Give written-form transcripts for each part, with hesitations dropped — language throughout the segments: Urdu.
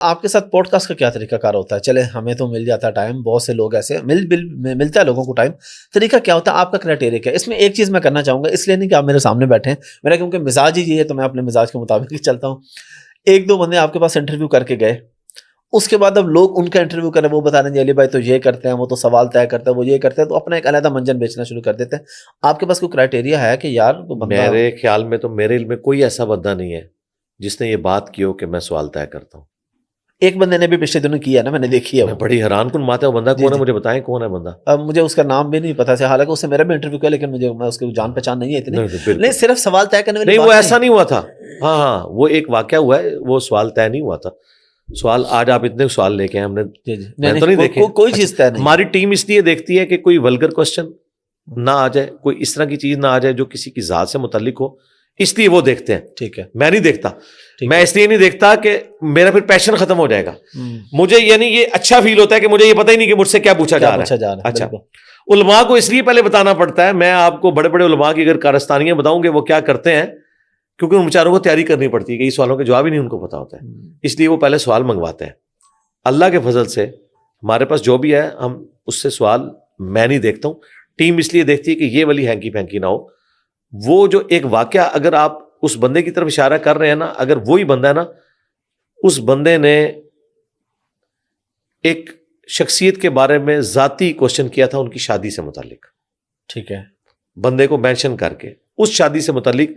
آپ کے ساتھ پوڈ کاسٹ کا کیا طریقہ کار ہوتا ہے؟ چلے ہمیں تو مل جاتا ہے ٹائم، بہت سے لوگ ایسے ملتا ہے لوگوں کو ٹائم، طریقہ کیا ہوتا ہے آپ کا، کرائٹیریا کیا ہے؟ اس میں ایک چیز میں کرنا چاہوں گا، اس لیے نہیں کہ آپ میرے سامنے بیٹھے ہیں، میرا کیونکہ مزاج ہی یہ ہے تو میں اپنے مزاج کے مطابق ہی چلتا ہوں. ایک دو بندے آپ کے پاس انٹرویو کر کے گئے، اس کے بعد اب لوگ ان کا انٹرویو کریں، وہ بتا رہے ہیں علی بھائی تو یہ کرتے ہیں، وہ تو سوال طے کرتے ہیں، وہ یہ کرتے ہیں، تو اپنا ایک علیحدہ منجن بیچنا شروع کر دیتے ہیں. آپ کے پاس کوئی کرائٹیریا ہے کہ یار بندہ؟ میرے خیال میں تو میرے علم میں کوئی ایسا بندہ نہیں ہے جس نے یہ بات کی ہو کہ میں سوال طے کرتا ہوں. ایک بندے نے بھی پچھلے دنوں کیا ہے نا، میں نے دیکھی ہے. میں بڑی حیران کن بات ہے، وہ بندہ کون ہے مجھے بتائیں کون ہے بندہ. اب مجھے اس کا نام بھی نہیں پتا تھا، حالانکہ اس سے میرا بھی انٹرویو کیا، لیکن میں اس کی جان پہچان نہیں ہے اتنی. نہیں صرف سوال طے کرنے والی نہیں، وہ ایسا نہیں ہوا تھا. ہاں وہ ایک واقعہ ہوا ہے، وہ سوال طے نہیں ہوا تھا. سوال آج آپ اتنے سوال لے کے ہیں، ہم نے تو نہیں دیکھے کوئی چیز طے نہیں. ہماری ٹیم اس لیے دیکھتی ہے کہ کوئی ولگر کوسچن نہ آ جائے، کوئی اس طرح کی چیز نہ آ جائے جو کسی کی ذات سے متعلق ہو، اس لیے وہ دیکھتے ہیں. ٹھیک ہے، میں نہیں دیکھتا. میں اس لیے نہیں دیکھتا کہ میرا پھر پیشن ختم ہو جائے گا. مجھے یعنی یہ اچھا فیل ہوتا ہے کہ مجھے یہ پتہ ہی نہیں کہ مجھ سے کیا پوچھا جا رہا ہے. اچھا، علماء کو اس لیے پہلے بتانا پڑتا ہے. میں آپ کو بڑے بڑے علماء کی اگر کارستانیاں بتاؤں گے وہ کیا کرتے ہیں، کیونکہ ان بیچاروں کو تیاری کرنی پڑتی ہے کہ یہ سوالوں کے جواب ہی نہیں ان کو پتا ہوتا ہے، اس لیے وہ پہلے سوال منگواتے ہیں. اللہ کے فضل سے ہمارے پاس جو بھی ہے ہم اس سے سوال میں نہیں دیکھتا ہوں. ٹیم اس لیے دیکھتی ہے کہ یہ والی ہینکی پینکی نہ ہو. وہ جو ایک واقعہ اگر آپ اس بندے کی طرف اشارہ کر رہے ہیں نا، اگر وہی بندہ ہے نا، اس بندے نے ایک شخصیت کے بارے میں ذاتی کوشچن کیا تھا ان کی شادی سے متعلق. ٹھیک ہے، بندے کو مینشن کر کے اس شادی سے متعلق،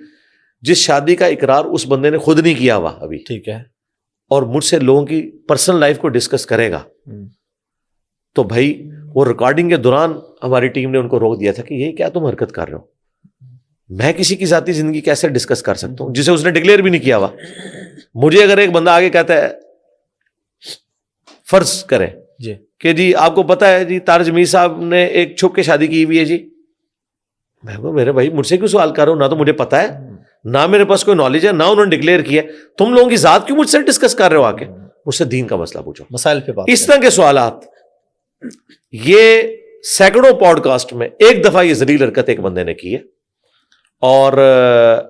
جس شادی کا اقرار اس بندے نے خود نہیں کیا ہوا ابھی. ٹھیک ہے، اور مجھ سے لوگوں کی پرسنل لائف کو ڈسکس کرے گا، تو بھائی وہ ریکارڈنگ کے دوران ہماری ٹیم نے ان کو روک دیا تھا کہ یہ کیا تم حرکت کر رہے ہو. میں کسی کی ذاتی زندگی کیسے ڈسکس کر سکتا ہوں جسے اس نے ڈکلیئر بھی نہیں کیا ہوا. مجھے اگر ایک بندہ آگے کہتا ہے، فرض کریں جی کہ جی آپ کو پتا ہے جی طارق جمیل صاحب نے ایک چھپ کے شادی کی ہوئی ہے جی، میں کہوں میرے بھائی مجھ سے کیوں سوال کر رہا ہوں؟ نہ تو مجھے پتا ہے، نہ میرے پاس کوئی نالج ہے، نہ انہوں نے ڈکلیئر کیا ہے. تم لوگوں کی ذات کیوں مجھ سے ڈسکس کر رہے ہو؟ آ کے مجھ سے دین کا مسئلہ پوچھو، مسائل پہ بات. اس طرح کے سوالات. یہ سینکڑوں پوڈ کاسٹ میں ایک دفعہ یہ ذلیل حرکت ایک بندے نے کی ہے، اور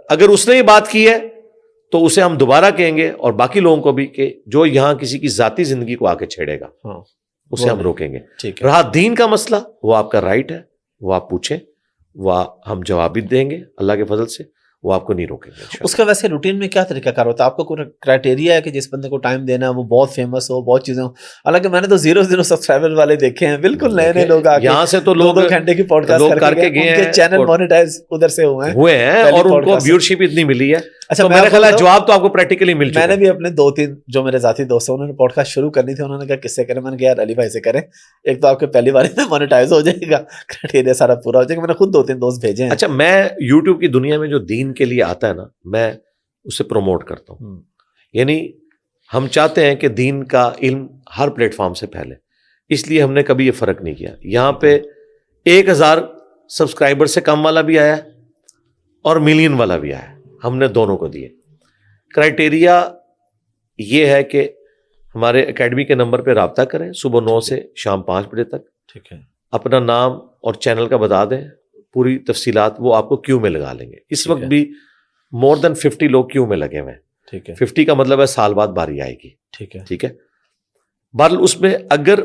اگر اس نے یہ بات کی ہے تو اسے ہم دوبارہ کہیں گے، اور باقی لوگوں کو بھی، کہ جو یہاں کسی کی ذاتی زندگی کو آ کے چھیڑے گا اسے ہم روکیں گے. رہا دین کا مسئلہ، وہ آپ کا رائٹ ہے، وہ آپ پوچھیں، وہ ہم جواب بھی دیں گے اللہ کے فضل سے، وہ آپ کو نہیں روکیں گے. اس کا ویسے روٹین میں کیا طریقہ کار ہوتا ہے؟ آپ کا کوئی کرائٹیریا ہے کہ جس بندے کو ٹائم دینا ہے وہ بہت فیمس ہو، بہت چیزیں ہوں؟ حالانکہ میں نے تو 0 سبسکرائبر والے دیکھے ہیں، بالکل نئے نئے لوگ یہاں سے تو لوگ 2 گھنٹے کی پوڈ کاسٹ کر کے گئے ہیں، چینل مونیٹائز ادھر سے ہوئے ہیں اور ان کو ویورشپ اتنی ملی ہے. اچھا، میرا خیال ہے جواب تو آپ کو پریکٹیکلی مل چکا ہے. میں نے بھی اپنے 2-3 جو میرے ذاتی دوست ہیں انہوں نے پوڈ کاسٹ شروع کرنی تھی، انہوں نے کہا کس سے کریں؟ میں نے کہا یار علی بھائی سے کریں، ایک تو آپ کے پہلی بار میں مونیٹائز ہو جائے گا، کرائٹیریا سارا پورا ہو جائے گا. میں نے خود 2-3 دوست بھیجے ہیں. اچھا، میں یوٹیوب کی دنیا میں جو دین کے لیے آتا ہے نا، میں اسے پروموٹ کرتا ہوں. یعنی ہم چاہتے ہیں کہ دین کا علم ہر پلیٹ فارم سے پھیلے، اس لیے ہم نے کبھی یہ فرق نہیں کیا. یہاں پہ 1000 سبسکرائبر سے کم والا بھی آیا اور ملین والا بھی آیا، ہم نے دونوں کو دیے. کرائٹیریا یہ ہے کہ ہمارے اکیڈمی کے نمبر پہ رابطہ کریں صبح 9 سے شام 5 بجے تک. ٹھیک ہے، اپنا نام اور چینل کا بتا دیں، پوری تفصیلات وہ آپ کو کیو میں لگا لیں گے. اس وقت بھی مور دین 50 لوگ کیوں میں لگے ہوئے ہیں. ٹھیک ہے، 50 کا مطلب ہے سال بعد باری آئے گی. ٹھیک ہے، ٹھیک ہے. بہرحال اس میں اگر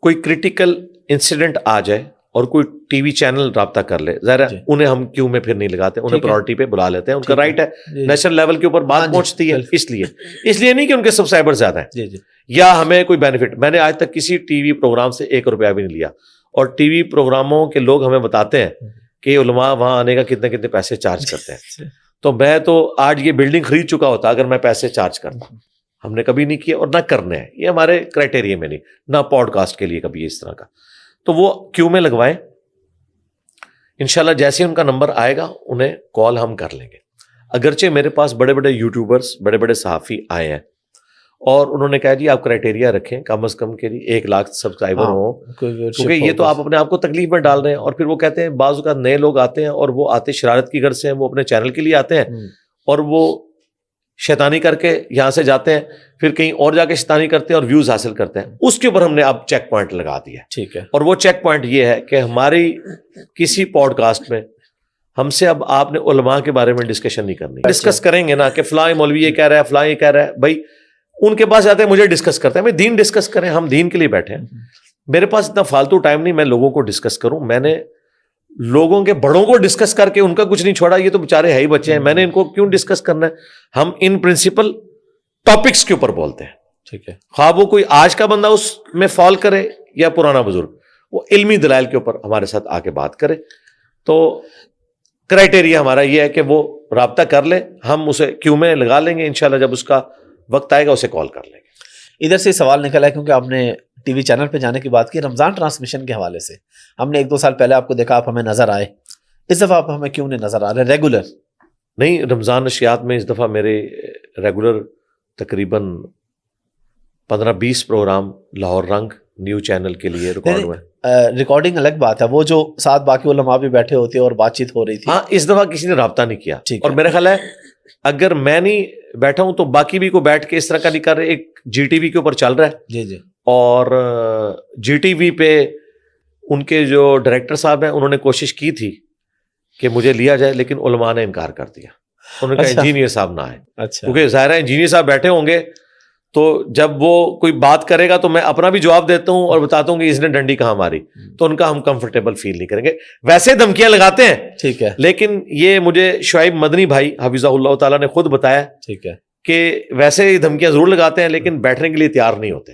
کوئی کریٹیکل انسیڈنٹ آ جائے اور کوئی ٹی وی چینل رابطہ کر لے، ظاہر ہے انہیں ہم کیوں میں پھر نہیں لگاتے، انہیں پرائورٹی پہ بلا لیتے ہیں، ان کا رائٹ ہے. نیشنل لیول کے اوپر بات پہنچتی ہے، اس لیے نہیں کہ ان کے سبسکرائبر زیادہ ہیں یا ہمیں کوئی بینیفٹ. میں نے آج تک کسی ٹی وی پروگرام سے 1 روپیہ بھی نہیں لیا، اور ٹی وی پروگراموں کے لوگ ہمیں بتاتے ہیں کہ علماء وہاں آنے کا کتنے کتنے پیسے چارج کرتے ہیں. تو میں تو آج یہ بلڈنگ خرید چکا ہوتا اگر میں پیسے چارج کرتا. ہم نے کبھی نہیں کیا اور نہ کرنے ہیں، یہ ہمارے کرائٹیریا میں نہیں، نہ پوڈ کاسٹ کے لیے کبھی اس طرح کا. تو وہ کیوں میں لگوائیں، انشاءاللہ جیسے ان کا نمبر آئے گا انہیں کال ہم کر لیں گے. اگرچہ میرے پاس بڑے بڑے یوٹیوبرز، بڑے بڑے صحافی آئے ہیں اور انہوں نے کہا جی آپ کرائٹیریا رکھیں کم از کم کے لیے 1 لاکھ سبسکرائبر ہوں، کیونکہ یہ تو آپ اپنے آپ کو تکلیف میں ڈال رہے ہیں. اور پھر وہ کہتے ہیں بعض اوقات نئے لوگ آتے ہیں اور وہ آتے شرارت کی غرض سے ہیں، وہ اپنے چینل کے لیے آتے ہیں اور وہ شیطانی کر کے یہاں سے جاتے ہیں، پھر کہیں اور جا کے شیطانی کرتے ہیں اور ویوز حاصل کرتے ہیں. اس کے اوپر ہم نے اب چیک پوائنٹ لگا دیا. ٹھیک ہے، اور وہ چیک پوائنٹ یہ ہے کہ ہماری کسی پوڈ کاسٹ میں ہم سے اب آپ نے علماء کے بارے میں ڈسکشن نہیں کرنی. ڈسکس کریں گے نا کہ فلاں مولوی یہ کہہ رہا ہے، فلاں یہ کہہ رہا ہے. بھائی ان کے پاس جاتے ہیں, مجھے ڈسکس کرتے ہیں, میں دین ڈسکس کریں, ہم دین کے لیے بیٹھے ہیں. میرے پاس اتنا فالتو ٹائم نہیں میں لوگوں کو ڈسکس کروں. میں نے لوگوں کے بڑوں کو ڈسکس کر کے ان کا کچھ نہیں چھوڑا, یہ تو بیچارے ہے ہی بچے ہیں, میں نے ان کو کیوں ڈسکس کرنا ہے. ہم ان پرنسپل ٹاپکس کے اوپر بولتے ہیں. ٹھیک ہے, خواہ وہ کوئی آج کا بندہ اس میں فال کرے یا پرانا بزرگ, وہ علمی دلائل کے اوپر ہمارے ساتھ آ کے بات کرے. تو کرائٹیریا ہمارا یہ ہے کہ وہ رابطہ کر لے, ہم اسے کیو میں لگا لیں گے انشاءاللہ, جب اس کا وقت آئے گا اسے کال کر لیں گے. ادھر سے سوال نکلا ہے کیونکہ آپ نے ٹی وی چینل پہ جانے کی بات کی, رمضان ٹرانسمیشن کے حوالے سے ہم نے 1-2 سال پہلے آپ کو دیکھا, آپ ہمیں نظر آئے, اس دفعہ آپ ہمیں کیوں نہیں نظر آ رہے ریگولر؟ نہیں, رمضان نشریات میں اس دفعہ میرے ریگولر تقریباً 15-20 پروگرام لاہور رنگ نیو چینل کے لیے ریکارڈ ہوئے. ریکارڈنگ الگ بات ہے, وہ جو ساتھ باقی علماء بھی بیٹھے ہوتے اور بات چیت ہو رہی تھی. ہاں, اس دفعہ کسی نے رابطہ نہیں کیا, اور میرا خیال ہے اگر میں نہیں بیٹھا ہوں تو باقی بھی کو بیٹھ کے اس طرح کا نہیں کر رہے. ایک جی ٹی وی کے اوپر چل رہا ہے, جی جی, اور جی ٹی وی پہ ان کے جو ڈائریکٹر صاحب ہیں انہوں نے کوشش کی تھی کہ مجھے لیا جائے, لیکن علماء نے انکار کر دیا. انہوں نے کہا انجینئر صاحب نہ آئے, کیونکہ ظاہر ہے انجینئر صاحب بیٹھے ہوں گے تو جب وہ کوئی بات کرے گا تو میں اپنا بھی جواب دیتا ہوں اور بتاتا ہوں کہ اس نے ڈنڈی کہاں ماری, تو ان کا ہم کمفرٹیبل فیل نہیں کریں گے. ویسے دھمکیاں لگاتے ہیں, ٹھیک ہے, لیکن یہ مجھے شعیب مدنی بھائی حفظہ اللہ تعالیٰ نے خود بتایا, ٹھیک ہے, کہ ویسے دھمکیاں ضرور لگاتے ہیں لیکن بیٹھنے کے لیے تیار نہیں ہوتے.